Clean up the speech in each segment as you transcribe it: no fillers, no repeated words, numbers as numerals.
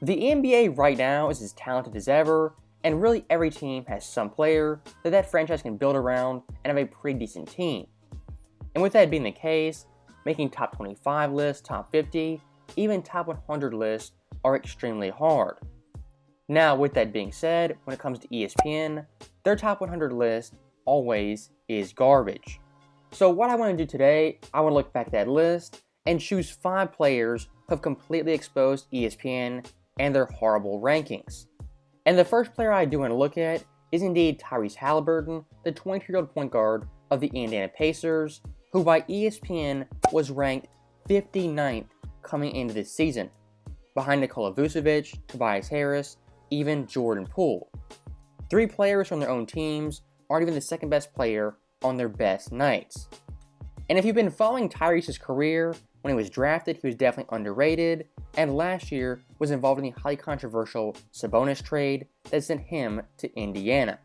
The NBA right now is as talented as ever, and really every team has some player that franchise can build around and have a pretty decent team. And with that being the case, making top 25 lists, top 50, even top 100 lists are extremely hard. Now, with that being said, when it comes to ESPN, their top 100 list always is garbage. So what I want to do today, I want to look back at that list and choose 5 players who have completely exposed ESPN and their horrible rankings. And the first player I do want to look at is indeed Tyrese Halliburton, the 22-year-old point guard of the Indiana Pacers, who by ESPN was ranked 59th coming into this season, behind Nikola Vucevic, Tobias Harris, even Jordan Poole. 3 players from their own teams aren't even the second best player on their best nights. And if you've been following Tyrese's career, when he was drafted, he was definitely underrated, and last year was involved in the highly controversial Sabonis trade that sent him to Indiana.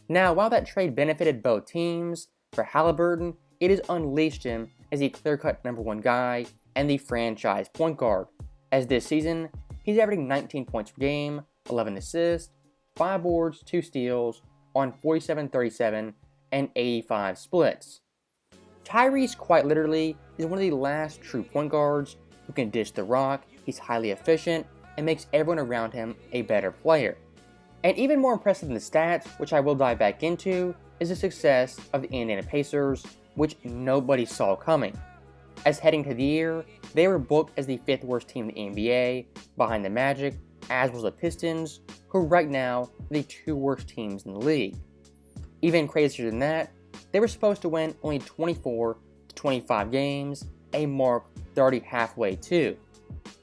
Now, while that trade benefited both teams, for Halliburton, it has unleashed him as the clear-cut number 1 guy and the franchise point guard, as this season, he's averaging 19 points per game, 11 assists, 5 boards, 2 steals, on 47-37 and 85 splits. Tyrese, quite literally, is one of the last true point guards who can dish the rock. He's highly efficient and makes everyone around him a better player. And even more impressive than the stats, which I will dive back into, is the success of the Indiana Pacers, which nobody saw coming. As heading to the year, they were booked as the 5th worst team in the NBA, behind the Magic, as was the Pistons, who right now are the 2 worst teams in the league. Even crazier than that, they were supposed to win only 24 to 25 games, a mark they're already halfway to.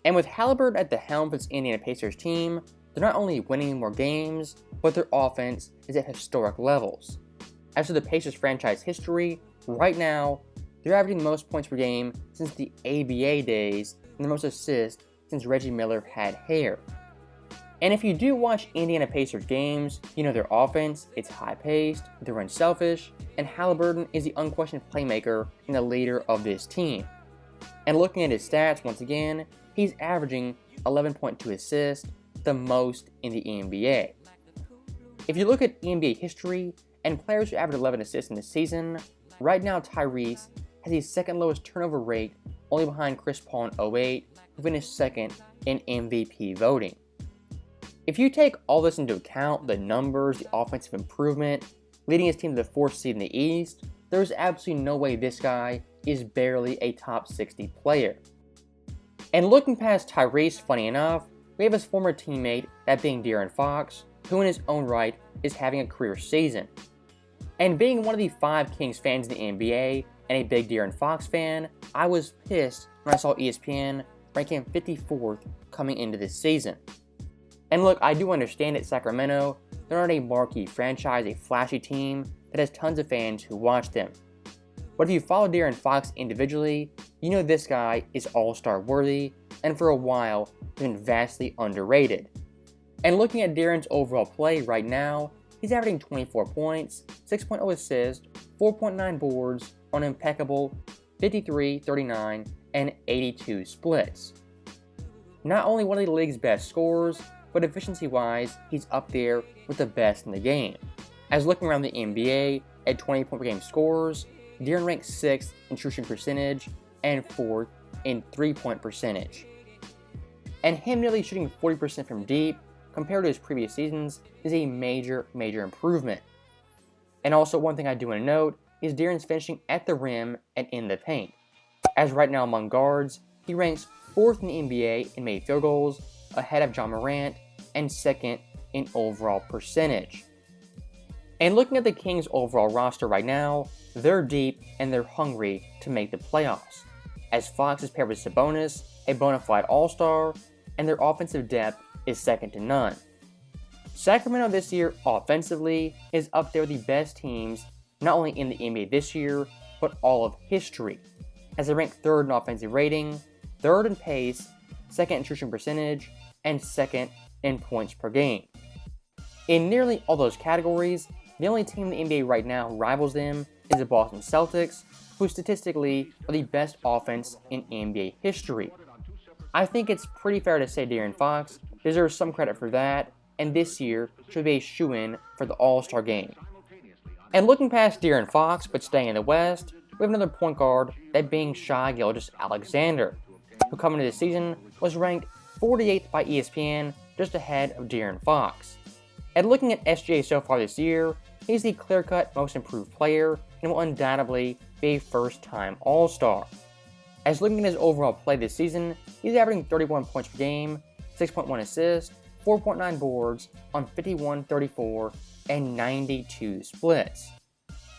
And with Halliburton at the helm of this Indiana Pacers team, they're not only winning more games, but their offense is at historic levels. As for the Pacers franchise history, right now, they're averaging the most points per game since the ABA days and the most assists since Reggie Miller had hair. And if you do watch Indiana Pacers games, you know their offense, it's high-paced, they're unselfish, and Halliburton is the unquestioned playmaker and the leader of this team. And looking at his stats, once again, he's averaging 11.2 assists, the most in the NBA. If you look at NBA history and players who average 11 assists in the season, right now Tyrese has the second lowest turnover rate, only behind Chris Paul in 2008, who finished second in MVP voting. If you take all this into account, the numbers, the offensive improvement, leading his team to the 4th seed in the East, there's absolutely no way this guy is barely a top 60 player. And looking past Tyrese, funny enough, we have his former teammate, that being Durant, who in his own right is having a career season. And being one of the 5 Kings fans in the NBA and a big Durant fan, I was pissed when I saw ESPN rank him 54th coming into this season. And look, I do understand that Sacramento, they're not a marquee franchise, a flashy team that has tons of fans who watch them. But if you follow Durant individually, you know this guy is all-star worthy, and for a while, has been vastly underrated. And looking at Durant's overall play right now, he's averaging 24 points, 6.0 assists, 4.9 boards on impeccable 53, 39, and 82 splits. Not only one of the league's best scorers, but efficiency-wise, he's up there with the best in the game. As looking around the NBA at 20-point-per-game scorers, Durant ranks 6th in true shooting percentage and 4th in 3-point percentage. And him nearly shooting 40% from deep compared to his previous seasons is a major improvement. And also one thing I do want to note is Durant's finishing at the rim and in the paint. As right now among guards, he ranks 4th in the NBA in made field goals, ahead of John Morant, and 2nd in overall percentage. And looking at the Kings' overall roster right now, they're deep and they're hungry to make the playoffs, as Fox is paired with Sabonis, a bona fide all-star, and their offensive depth is second to none. Sacramento this year, offensively, is up there with the best teams, not only in the NBA this year, but all of history, as they rank 3rd in offensive rating, 3rd in pace, 2nd in true shooting percentage, and 2nd in points per game. In nearly all those categories, the only team in the NBA right now who rivals them is the Boston Celtics, who statistically are the best offense in NBA history. I think it's pretty fair to say De'Aaron Fox deserves some credit for that, and this year should be a shoo-in for the All-Star game. And looking past De'Aaron Fox, but staying in the West, we have another point guard, that being Shai Gilgeous-Alexander, who coming into the season was ranked 48th by ESPN, just ahead of De'Aaron Fox. And looking at SGA so far this year, he's the clear-cut most improved player and will undoubtedly be a first-time All-Star. As looking at his overall play this season, he's averaging 31 points per game, 6.1 assists, 4.9 boards on 51, 34, and 92 splits.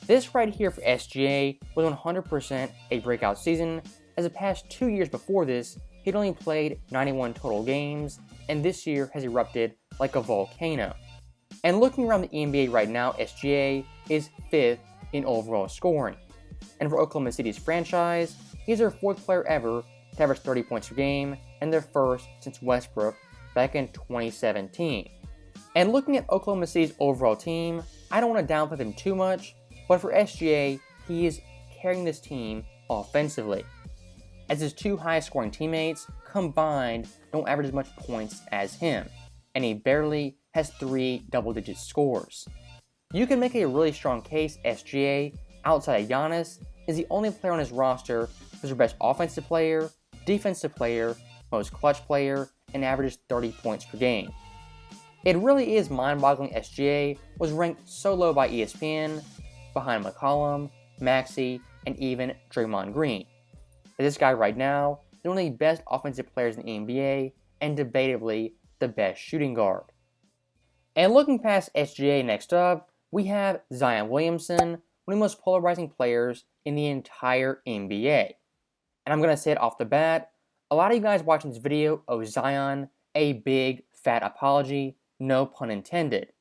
This right here for SGA was 100% a breakout season, as the past 2 years before this, he'd only played 91 total games, and this year has erupted like a volcano. And looking around the NBA right now, SGA is 5th in overall scoring. And for Oklahoma City's franchise, he's their 4th player ever to average 30 points per game, and their 1st since Westbrook back in 2017. And looking at Oklahoma City's overall team, I don't want to downplay them too much, but for SGA, he is carrying this team offensively, as his 2 highest scoring teammates combined don't average as much points as him, and he barely has 3 double-digit scores. You can make a really strong case SGA, outside of Giannis, is the only player on his roster who's their best offensive player, defensive player, most clutch player, and averages 30 points per game. It really is mind-boggling SGA was ranked so low by ESPN, behind McCollum, Maxey, and even Draymond Green. This guy right now is one of the best offensive players in the NBA, and debatably the best shooting guard. And looking past SGA, next up, we have Zion Williamson, one of the most polarizing players in the entire NBA. And I'm going to say it off the bat, a lot of you guys watching this video owe Zion a big fat apology, no pun intended.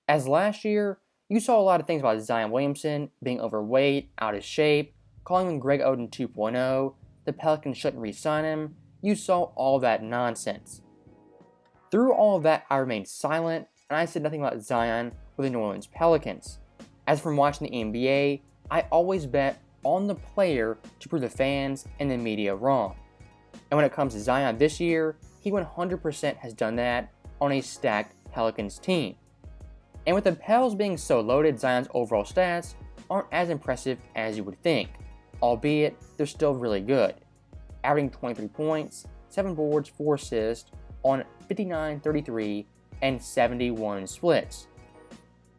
As last year, you saw a lot of things about Zion Williamson being overweight, out of shape, calling him Greg Oden 2.0, the Pelicans shouldn't re-sign him. You saw all that nonsense. Through all of that, I remained silent, and I said nothing about Zion with the New Orleans Pelicans. As from watching the NBA, I always bet on the player to prove the fans and the media wrong. And when it comes to Zion this year, he 100% has done that on a stacked Pelicans team. And with the Pels being so loaded, Zion's overall stats aren't as impressive as you would think, albeit they're still really good. Averaging 23 points, 7 boards, 4 assists on 59, 33, and 71 splits.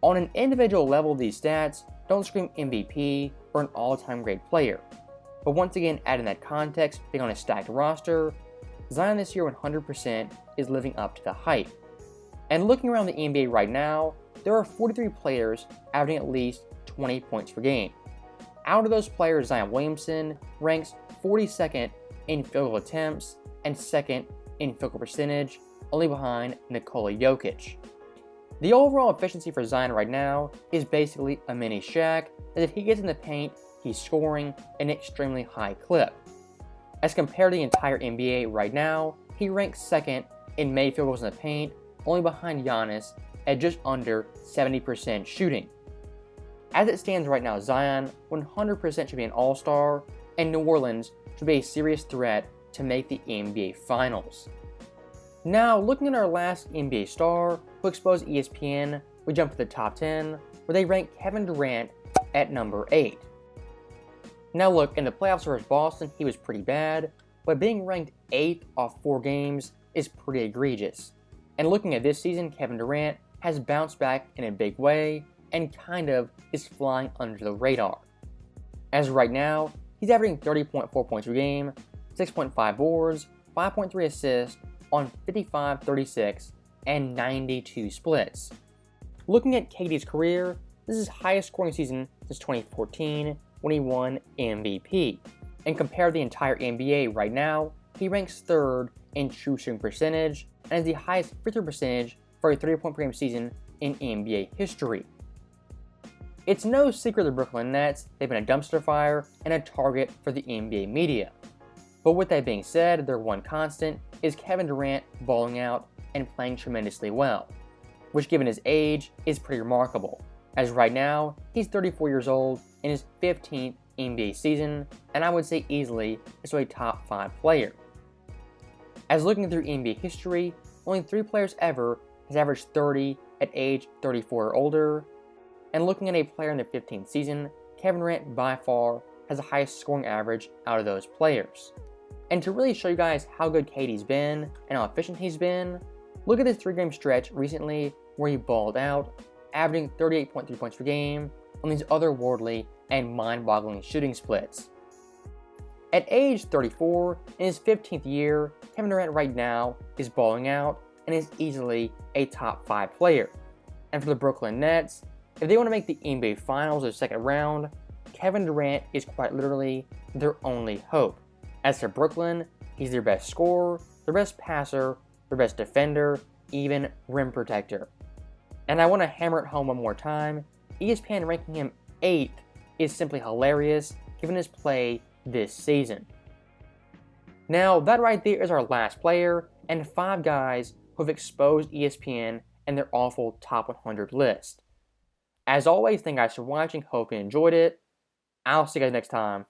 On an individual level, these stats don't scream MVP or an all-time great player. But once again, adding that context, being on a stacked roster, Zion this year 100% is living up to the hype. And looking around the NBA right now, there are 43 players averaging at least 20 points per game. Out of those players, Zion Williamson ranks 42nd in field goal attempts and 2nd in field goal percentage, only behind Nikola Jokic. The overall efficiency for Zion right now is basically a mini Shaq, as if he gets in the paint, he's scoring an extremely high clip. As compared to the entire NBA right now, he ranks 2nd in made field goals in the paint, only behind Giannis at just under 70% shooting. As it stands right now, Zion 100% should be an All-Star, and New Orleans should be a serious threat to make the NBA Finals. Now, looking at our last NBA star who exposed ESPN, we jump to the top 10, where they rank Kevin Durant at number 8. Now look, in the playoffs versus Boston, he was pretty bad, but being ranked 8th off 4 games is pretty egregious. And looking at this season, Kevin Durant has bounced back in a big way and kind of is flying under the radar. As of right now, he's averaging 30.4 points per game, 6.5 boards, 5.3 assists on 55, 36, and 92 splits. Looking at KD's career, this is his highest scoring season since 2014 when he won MVP. And compared to the entire NBA right now, he ranks 3rd in true shooting percentage and has the highest free throw percentage for a 30-point per game season in NBA history. It's no secret the Brooklyn Nets, they've been a dumpster fire and a target for the NBA media. But with that being said, their one constant is Kevin Durant balling out and playing tremendously well, which given his age is pretty remarkable, as right now he's 34 years old in his 15th NBA season, and I would say easily is a top 5 player. As looking through NBA history, only 3 players ever has averaged 30 at age 34 or older, and looking at a player in their 15th season, Kevin Durant by far has the highest scoring average out of those players. And to really show you guys how good KD's been and how efficient he's been, look at this 3-game stretch recently where he balled out, averaging 38.3 points per game on these otherworldly and mind-boggling shooting splits. At age 34, in his 15th year, Kevin Durant right now is balling out and is easily a top 5 player. And for the Brooklyn Nets, if they want to make the NBA Finals or the second round, Kevin Durant is quite literally their only hope. As for Brooklyn, he's their best scorer, their best passer, their best defender, even rim protector. And I want to hammer it home one more time, ESPN ranking him 8th is simply hilarious given his play this season. Now, that right there is our last player and 5 guys who have exposed ESPN and their awful top 100 list. As always, thank you guys for watching, hope you enjoyed it. I'll see you guys next time.